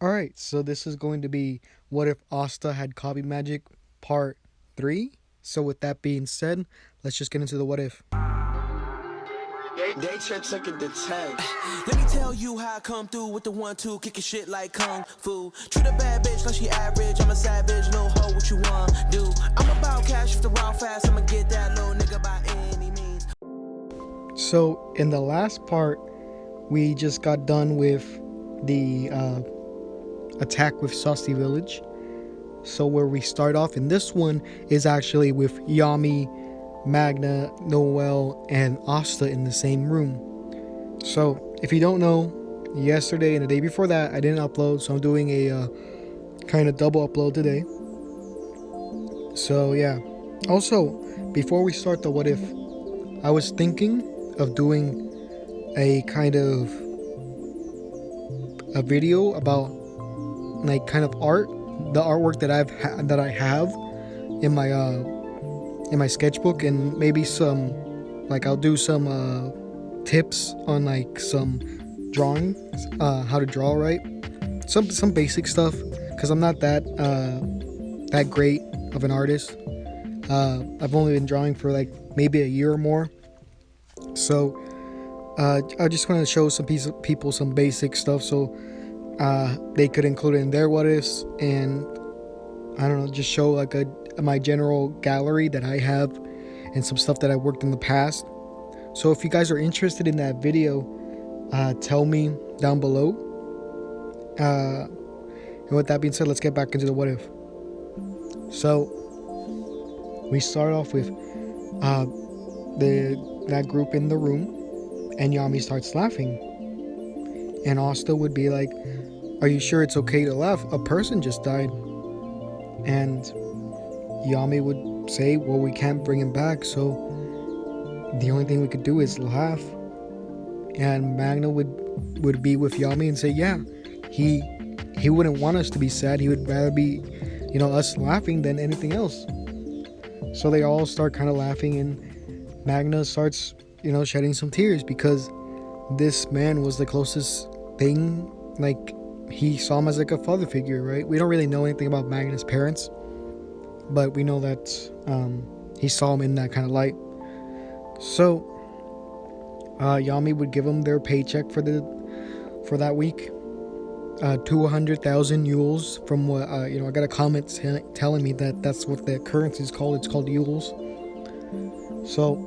Alright, so this is going to be What If Asta Had Copy Magic Part 3. So, with that being said, let's just get into the what if. They took it to 10. Let me tell you how I come through with the 1-2, kicking shit like kung fu. Treat a bad bitch like she average. I'm a savage, little hoe, what you want do? I'm about cash if the raw fast. I'ma get that little nigga by any means. So, in the last part, we just got done with the attack with Saucy Village. So, where we start off in this one is actually with Yami, Magna, Noel, and Asta in the same room. So, if you don't know, yesterday and the day before that, I didn't upload, so I'm doing a kind of double upload today. So, yeah. Also, before we start the what if, I was thinking of doing a kind of a video about like kind of art, the artwork that that I have in my sketchbook, and maybe some like I'll do some tips on like some drawing, how to draw, right? Some basic stuff, because I'm not that great of an artist. I've only been drawing for like maybe a year or more. So I just want to show some people some basic stuff, so they could include it in their what ifs, and I don't know, just show like my general gallery that I have and some stuff that I worked in the past. So if you guys are interested in that video, tell me down below. And with that being said, let's get back into the what if. So we start off with that group in the room, and Yami starts laughing, and Asta would be like, "Are you sure it's okay to laugh? A person just died." And Yami would say, "Well, we can't bring him back, so the only thing we could do is laugh." And Magna would be with Yami and say, "Yeah, he wouldn't want us to be sad. He would rather be, us laughing than anything else." So they all start kind of laughing, and Magna starts, shedding some tears, because this man was the closest thing, like he saw him as like a father figure, right? We don't really know anything about Magna's parents, but we know that he saw him in that kind of light. So Yami would give them their paycheck for that week, 200,000 yules. From what I got a comment telling me that that's what the currency is called. It's called yules. So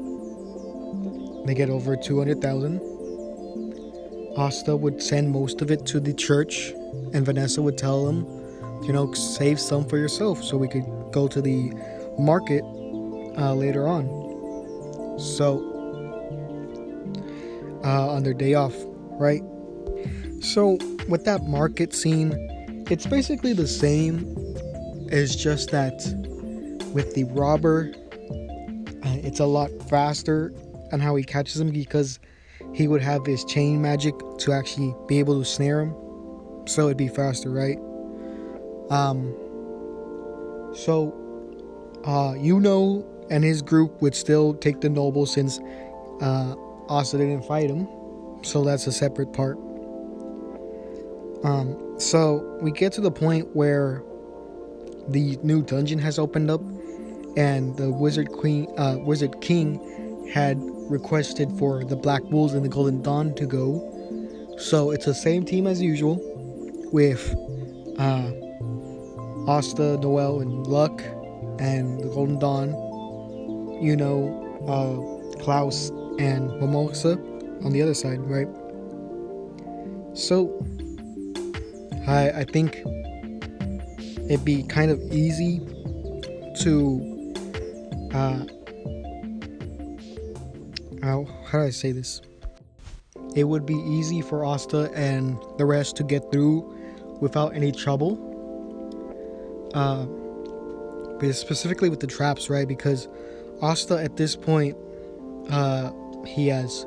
they get over 200,000. Asta would send most of it to the church, and Vanessa would tell them, save some for yourself so we could go to the market later on. So on their day off, right? So with that market scene, it's basically the same. It's just that with the robber, it's a lot faster on how he catches him, because he would have his chain magic to actually be able to snare him, so it'd be faster, right? So and his group would still take the noble, since Asta didn't fight him, so that's a separate part. So we get to the point where the new dungeon has opened up, and the Wizard King had requested for the Black Wolves and the Golden Dawn to go. So it's the same team as usual, with Asta, Noel, and Luck, and the Golden Dawn, Klaus and Mimosa on the other side, right? So I think it'd be kind of easy to how do I say this? It would be easy for Asta and the rest to get through without any trouble. But specifically with the traps, right? Because Asta at this point, he has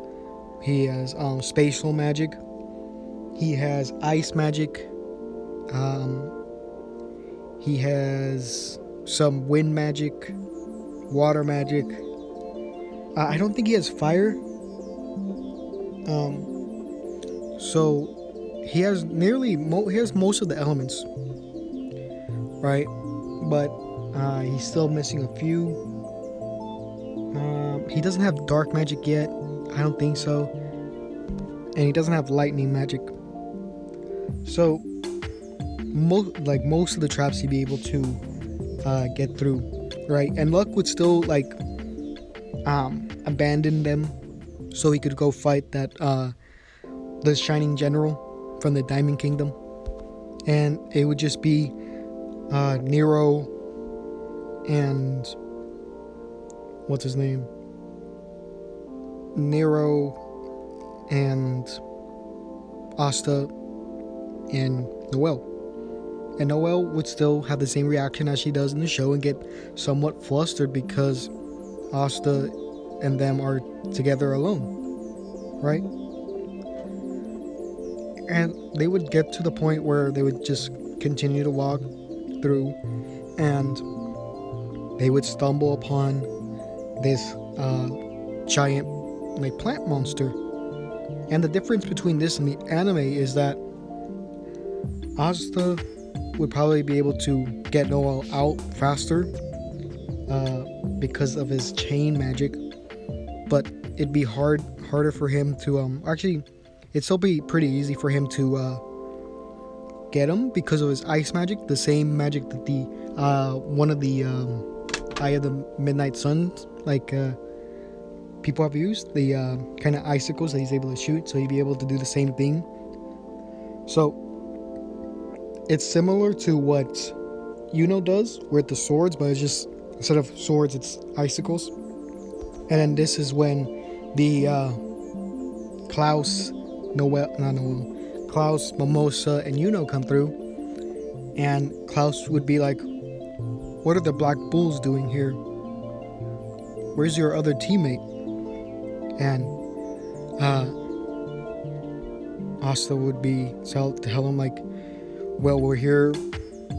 spatial magic, he has ice magic, he has some wind magic, water magic. I don't think he has fire. So he has he has most of the elements, right? But he's still missing a few. He doesn't have dark magic yet. I don't think so. And he doesn't have lightning magic. So most of the traps he'd be able to get through, right? And Luck would still like abandon them so he could go fight that the Shining General from the Diamond Kingdom, and it would just be Nero and what's his name? Nero and Asta and Noelle. And Noelle would still have the same reaction as she does in the show and get somewhat flustered because Asta and them are together alone, right? And they would get to the point where they would just continue to walk through and they would stumble upon this giant like plant monster. And the difference between this and the anime is that Asta would probably be able to get Noelle out faster because of his chain magic, but it'd be harder for him to actually it'd still be pretty easy for him to get him because of his ice magic, the same magic that the one of the Eye of the Midnight Suns people have used, the kind of icicles that he's able to shoot, so he'd be able to do the same thing. So it's similar to what Yuno does with the swords, but it's just instead of swords it's icicles. And then this is when the Klaus, Mimosa, and Yuno come through, and Klaus would be like, "What are the Black Bulls doing here? Where's your other teammate?" And Asta would be tell him like, "Well, we're here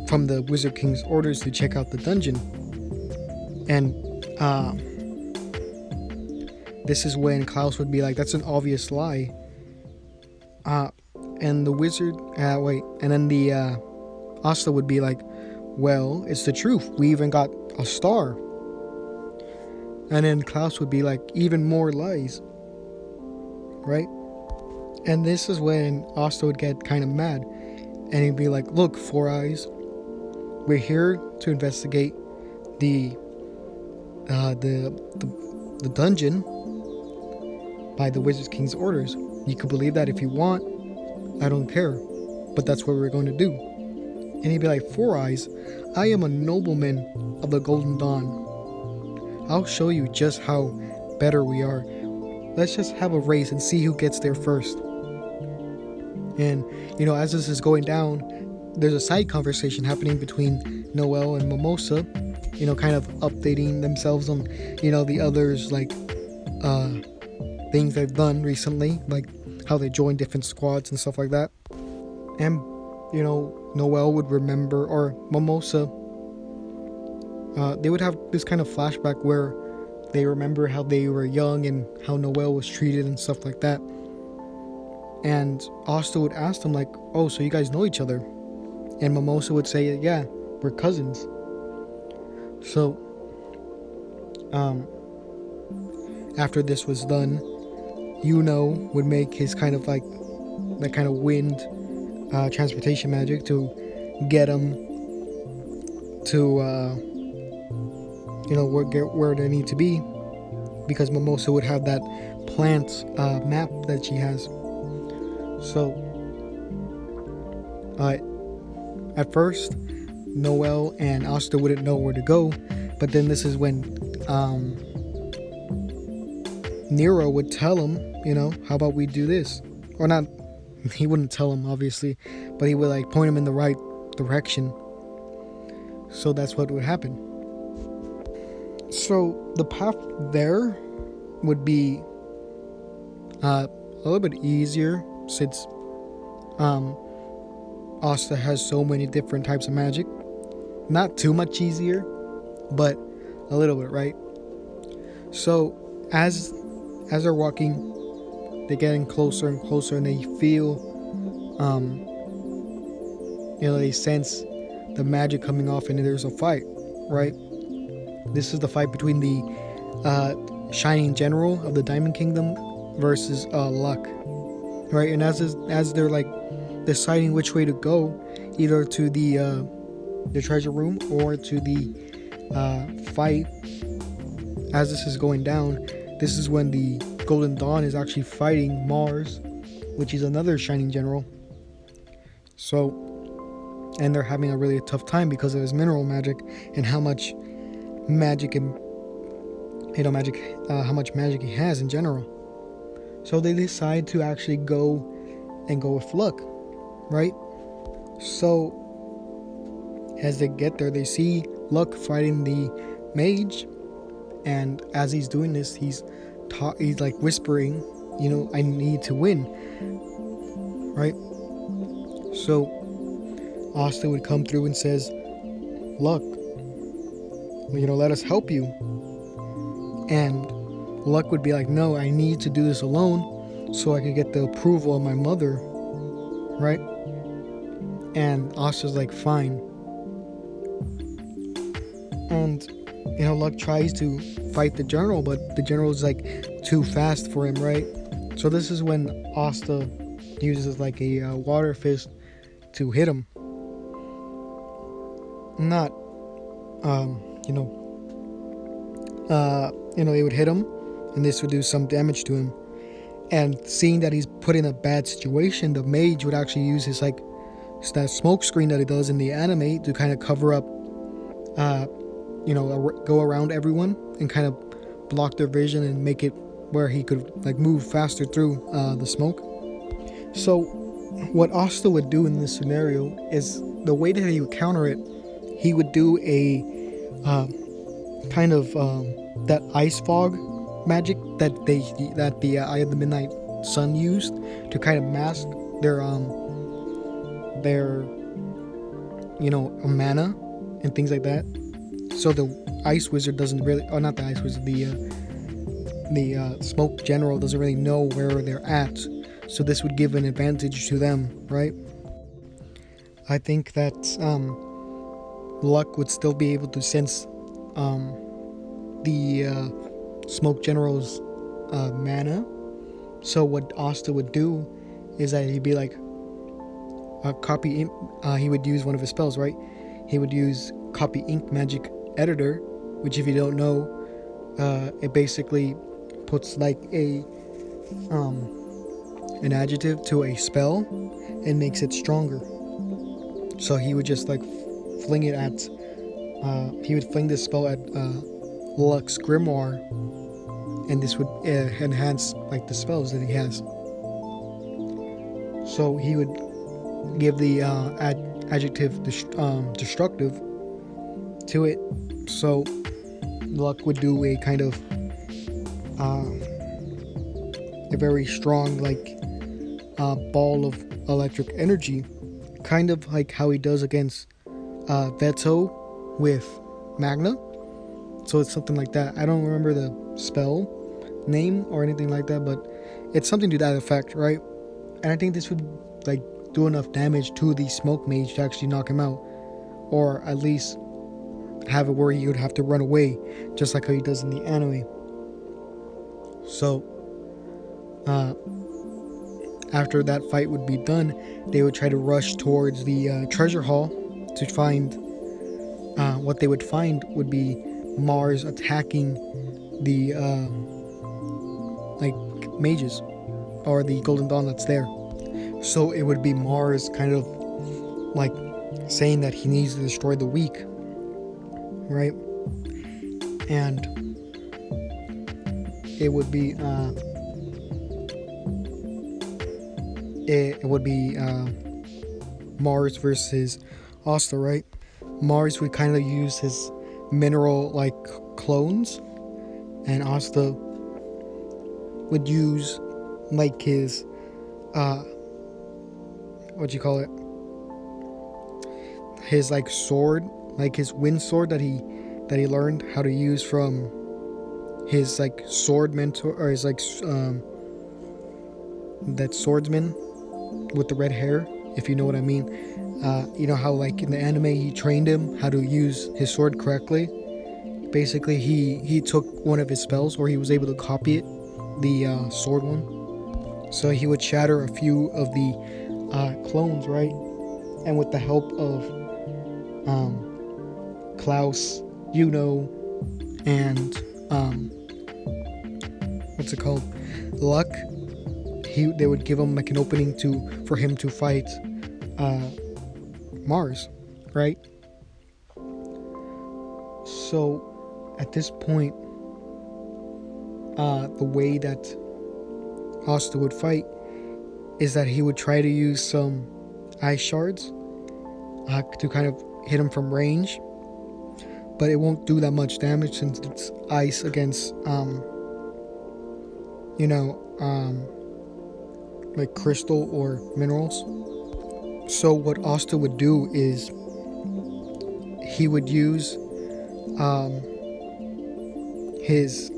from the Wizard King's orders to check out the dungeon." And this is when Klaus would be like, "That's an obvious lie." And the wizard, and then the Asta would be like, "Well, it's the truth. We even got a star." And then Klaus would be like, "Even more lies." Right? And this is when Asta would get kind of mad. And he'd be like, "Look, Four Eyes, we're here to investigate the dungeon by the Wizard King's orders. You could believe that if you want. I don't care. But that's what we're going to do." And he'd be like, "Four Eyes, I am a nobleman of the Golden Dawn. I'll show you just how better we are. Let's just have a race and see who gets there first." And, as this is going down, there's a side conversation happening between Noelle and Mimosa, kind of updating themselves on, the others, things they've done recently, like how they joined different squads and stuff like that. And, Noelle would remember, or Mimosa, they would have this kind of flashback where they remember how they were young and how Noelle was treated and stuff like that. And Asta would ask them like, "Oh, so you guys know each other?" And Mimosa would say, "Yeah, we're cousins." So after this was done, Yuno would make his kind of like that kind of wind transportation magic to get him to where they need to be, because Mimosa would have that plant map that she has. So at first Noelle and Asta wouldn't know where to go, but then this is when Nero would tell him, how about we do this? Or not, he wouldn't tell him obviously, but he would like point him in the right direction. So that's what would happen. So the path there would be a little bit easier since Asta has so many different types of magic. Not too much easier, but a little bit, right? So as they're walking, they're getting closer and closer, and they feel they sense the magic coming off, and there's a fight, right? This is the fight between the Shining General of the Diamond Kingdom versus Luck, right? And as they're like deciding which way to go, either to the treasure room or to the fight, as this is going down, this is when the Golden Dawn is actually fighting Mars, which is another Shining General. So, and they're having a really tough time because of his mineral magic and how much magic and how much magic he has in general. So they decide to actually go with Luck, right? So as they get there, they see Luck fighting the mage, and as he's doing this, he's like whispering, I need to win, right? So Asta would come through and says, Luck, let us help you. And Luck would be like, no, I need to do this alone so I could get the approval of my mother, right? And Asta's like, fine. And Luck tries to fight the general, but the general's like too fast for him, right? So this is when Asta uses like a water fist to hit him. Not, it would hit him, and this would do some damage to him. And seeing that he's put in a bad situation, the mage would actually use his that smoke screen that he does in the anime to kind of cover up, go around everyone and kind of block their vision and make it where he could move faster through the smoke. So what Asta would do in this scenario is the way that he would counter it, he would do a kind of that ice fog magic that the Eye of the Midnight Sun used to kind of mask their mana and things like that. So the ice wizard doesn't really, not the ice wizard, the smoke general doesn't really know where they're at. So this would give an advantage to them, right? I think that Luck would still be able to sense the smoke general's mana. So what Asta would do is that he'd be like copy ink. He would use one of his spells, right? He would use copy ink magic editor, which, if you don't know, it basically puts like an adjective to a spell and makes it stronger. So he would just fling it at he would fling this spell at Luck's grimoire, and this would enhance the spells that he has. So he would give the adjective destructive to it. So Luck would do a kind of a very strong ball of electric energy, kind of like how he does against Veto with Magna. So it's something like that. I don't remember the spell name or anything like that, but it's something to that effect, right? And I think this would do enough damage to the smoke mage to actually knock him out, or at least have it where he would have to run away, just like how he does in the anime. So after that fight would be done, they would try to rush towards the treasure hall to find what they would find would be Mars attacking the mages, or the Golden Dawn that's there. So it would be Mars kind of saying that he needs to destroy the weak, right? And it would be Mars versus Asta, right? Mars would kind of use his mineral clones, and Asta would use his his sword, his wind sword that he learned how to use from his sword mentor, or his that swordsman with the red hair, if you know what I mean. You know how like in the anime he trained him how to use his sword correctly. Basically, he took one of his spells, or he was able to copy it, the sword one. So he would shatter a few of the clones, right? And with the help of Klaus, and what's it called, Luck, they would give him like an opening for him to fight Mars, right? So at this point, the way that Asta would fight is that he would try to use some ice shards to kind of hit him from range, but it won't do that much damage since it's ice against like crystal or minerals. So what Asta would do is he would use his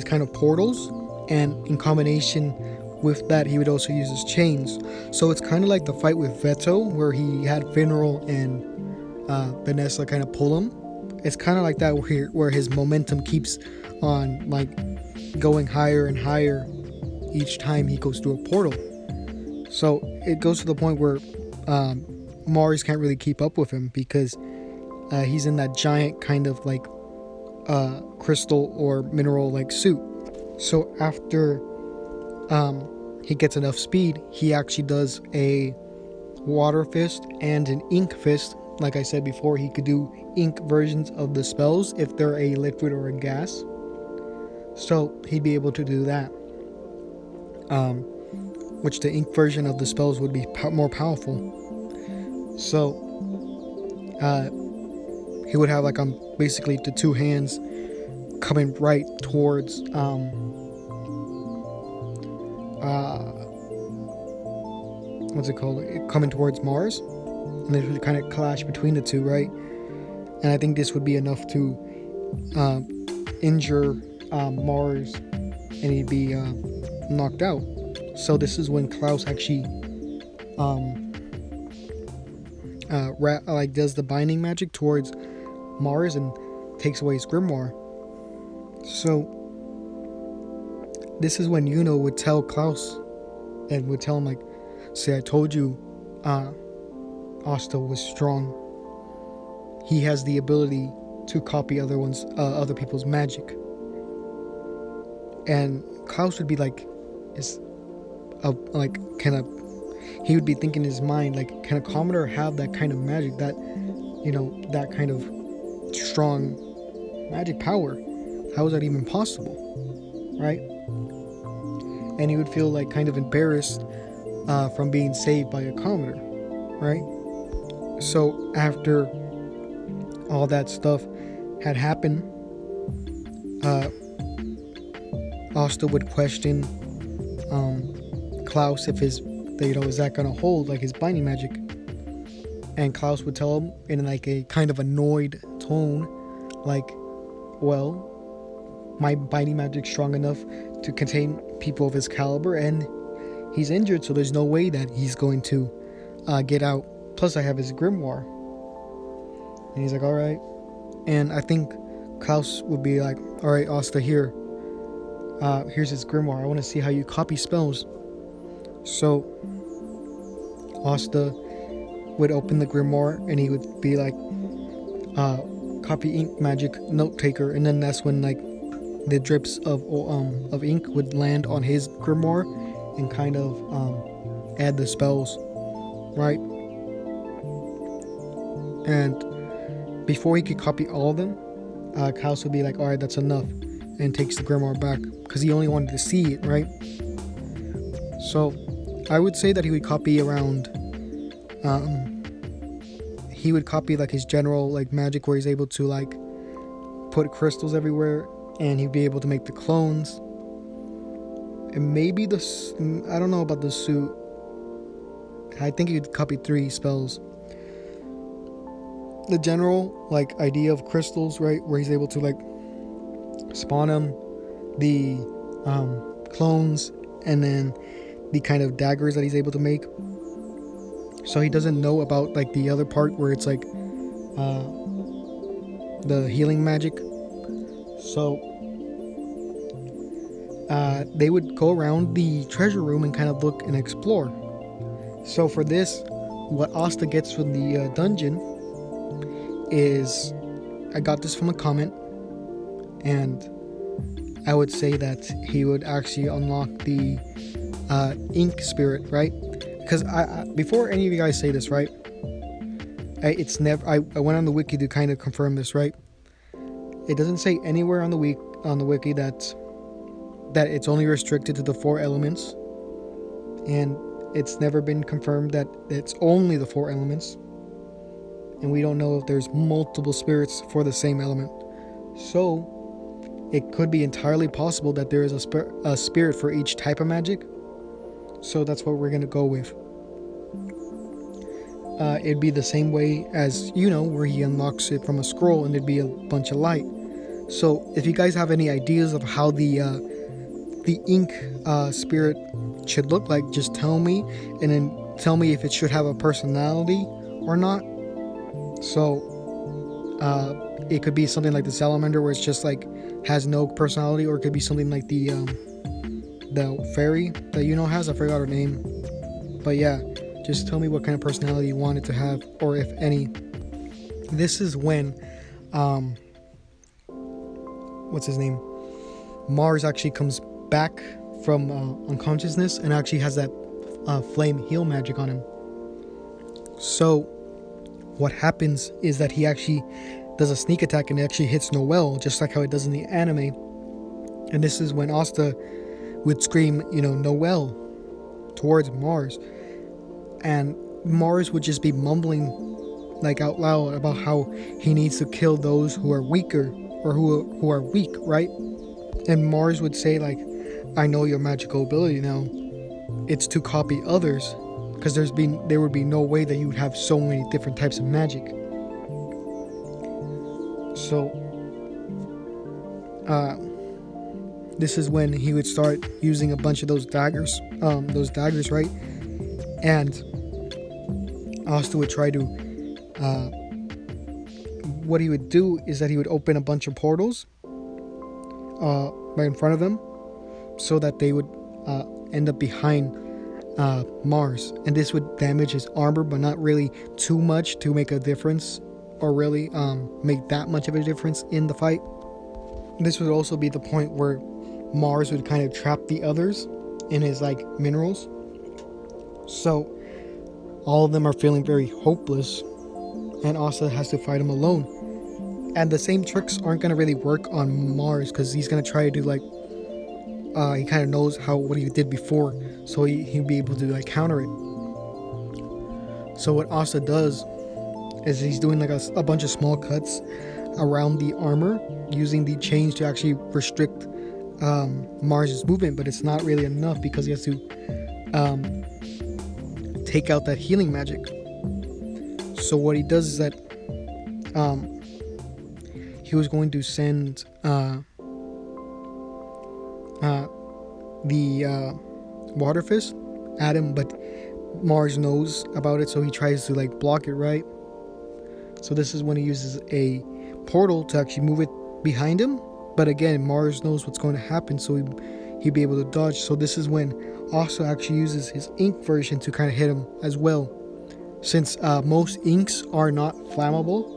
kind of portals, and in combination with that he would also use his chains. So it's kind of like the fight with Veto where he had Finral and Vanessa kind of pull him. It's kind of like that where his momentum keeps on like going higher and higher each time he goes through a portal. So it goes to the point where Mars can't really keep up with him because he's in that giant kind of like crystal or mineral like suit. So after he gets enough speed, he actually does a water fist and an ink fist. Like I said before, he could do ink versions of the spells if they're a liquid or a gas. So he'd be able to do that. Which the ink version of the spells would be more powerful. So he would have like basically the two hands coming right towards what's it called? Coming towards Mars, and they would kind of clash between the two, right? And I think this would be enough to injure Mars, and he'd be knocked out. So this is when Klaus actually does the binding magic towards Mars and takes away his grimoire. So this is when Yuno would tell Klaus and would tell him like, "See, I told you Asta was strong. He has the ability to copy other people's magic." And Klaus would be like, he would be thinking in his mind like, can a commoner have that kind of magic, that that kind of strong magic power? How is that even possible, right? And he would feel like kind of embarrassed from being saved by a commoner, right? So after all that stuff had happened, Asta would question Klaus if is that gonna hold like his binding magic, and Klaus would tell him in like a kind of annoyed tone, like, well, my binding magic's strong enough to contain people of his caliber, and he's injured, so there's no way that he's going to get out. Plus I have his grimoire. And he's like, all right. And I think Klaus would be like, all right, Asta, here's his grimoire. I want to see how you copy spells. So Asta would open the grimoire, and he would be like, copy ink magic, note taker. And then that's when like the drips of ink would land on his grimoire and kind of add the spells, right? And before he could copy all of them, Klaus would be like, all right, that's enough, and takes the grimoire back because he only wanted to see it, right? So I would say that he would copy around like his general like magic, where he's able to like put crystals everywhere, and he'd be able to make the clones. And maybe I don't know about the suit. I think he could copy 3 spells. The general like idea of crystals, right, where he's able to like spawn them, the clones, and then the kind of daggers that he's able to make. So he doesn't know about like the other part where it's like the healing magic. So they would go around the treasure room and kind of look and explore. So for this, what Asta gets from the dungeon is, I got this from a comment, and I would say that he would actually unlock the ink spirit, right? Because I before any of you guys say this, right? I went on the wiki to kind of confirm this, right? It doesn't say anywhere on the wiki that it's only restricted to the 4 elements, and it's never been confirmed that it's only the 4 elements, and we don't know if there's multiple spirits for the same element. So it could be entirely possible that there is a spirit for each type of magic. So that's what we're gonna go with. It'd be the same way as, where he unlocks it from a scroll and there'd be a bunch of light. So if you guys have any ideas of how the ink spirit should look like, just tell me, and then tell me if it should have a personality or not. So it could be something like the salamander, where it's just like has no personality, or it could be something like the fairy that has. I forgot her name, but yeah, just tell me what kind of personality you want it to have, or if any. This is when what's his name, Mars actually comes back from unconsciousness and actually has that flame heal magic on him. So what happens is that he actually does a sneak attack and it actually hits Noelle, just like how it does in the anime. And this is when Asta would scream, Noelle, towards Mars, and Mars would just be mumbling like out loud about how he needs to kill those who are weaker, or who are weak, right? And Mars would say like, I know your magical ability now. It's to copy others, because there would be no way that you would have so many different types of magic. So this is when he would start using a bunch of those daggers, right? And Asta would try to what he would do is that he would open a bunch of portals right in front of him, so that they would end up behind Mars, and this would damage his armor, but not really too much to make a difference, or really make that much of a difference in the fight. This would also be the point where Mars would kind of trap the others in his like minerals, so all of them are feeling very hopeless, and Asta has to fight him alone. And the same tricks aren't going to really work on Mars, because he's going to try to do like he kind of knows what he did before, so he'll be able to like counter it. So what Asta does is he's doing like a bunch of small cuts around the armor, using the chains to actually restrict Mars's movement, but it's not really enough, because he has to take out that healing magic. So what he does is that he was going to send the water fist at him, but Mars knows about it, so he tries to like block it, right? So this is when he uses a portal to actually move it behind him, but again, Mars knows what's going to happen, so he'd be able to dodge. So this is when Asta actually uses his ink version to kind of hit him as well. Since most inks are not flammable,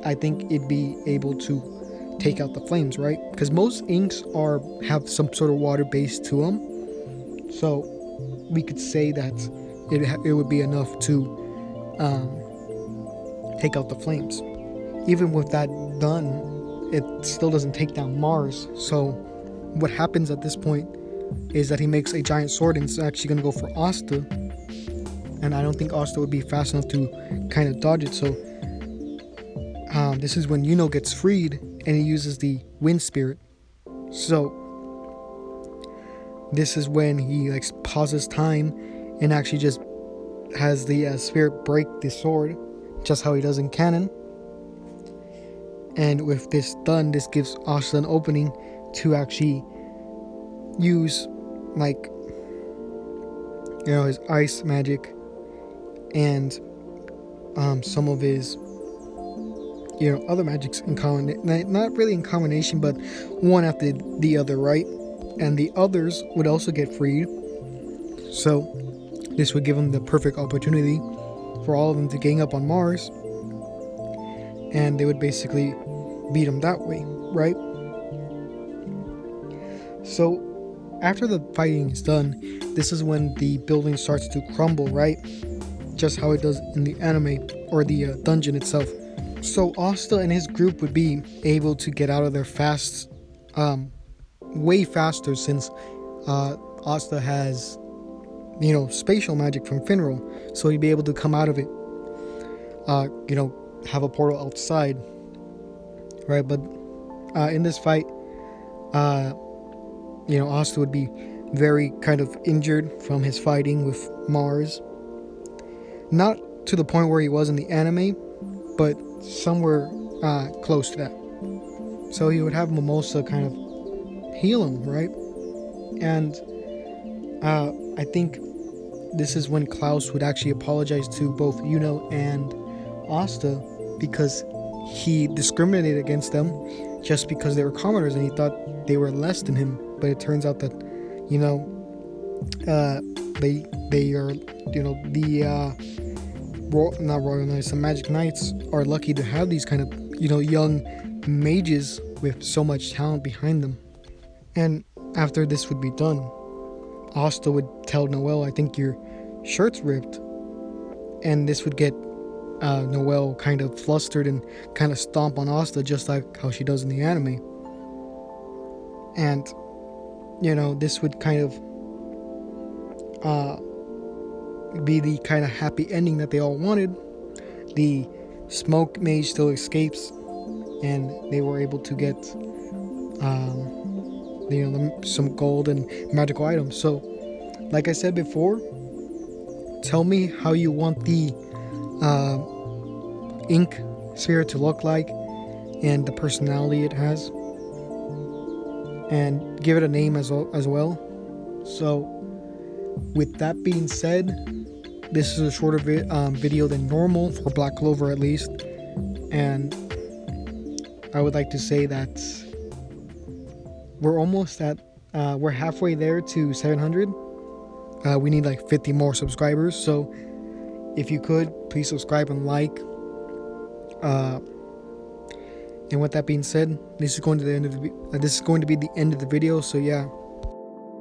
I think it'd be able to take out the flames, right? Because most inks have some sort of water base to them, so we could say that it would be enough to take out the flames. Even with that done, it still doesn't take down Mars. So what happens at this point is that he makes a giant sword, and it's actually going to go for Asta, and I don't think Asta would be fast enough to kind of dodge it. So this is when Yuno gets freed, and he uses the wind spirit. So this is when he like pauses time and actually just has the spirit break the sword, just how he does in canon. And with this done, this gives Asta an opening to actually use like his ice magic, and some of his other magics in not really in combination, but one after the other, right? And the others would also get freed. So this would give him the perfect opportunity for all of them to gang up on Mars, and they would basically beat him that way, right? So after the fighting is done, this is when the building starts to crumble, right? Just how it does in the anime or the dungeon itself. So Asta and his group would be able to get out of there fast, way faster, since Asta has, spatial magic from Finral, so he'd be able to come out of it, have a portal outside, right? But in this fight, Asta would be very kind of injured from his fighting with Mars. Not to the point where he was in the anime, but somewhere close to that. So he would have Mimosa kind of heal him, right? And I think this is when Klaus would actually apologize to both Yuno and Asta, because he discriminated against them just because they were commoners and he thought they were less than him. But it turns out that, they are, not Royal Knights, the Magic Knights are lucky to have these kind of, young mages with so much talent behind them. And after this would be done, Asta would tell Noelle, I think your shirt's ripped. And this would get Noelle kind of flustered and kind of stomp on Asta, just like how she does in the anime. And, this would kind of be the kind of happy ending that they all wanted. The smoke mage still escapes, and they were able to get some gold and magical items. So like I said before, tell me how you want the ink sphere to look like and the personality it has, and give it a name as well. So with that being said, this is a shorter video than normal for Black Clover, at least, and I would like to say that we're almost at we're halfway there to 700. We need like 50 more subscribers, so if you could, please subscribe and like. And with that being said, this is going to be the end of the video. So yeah,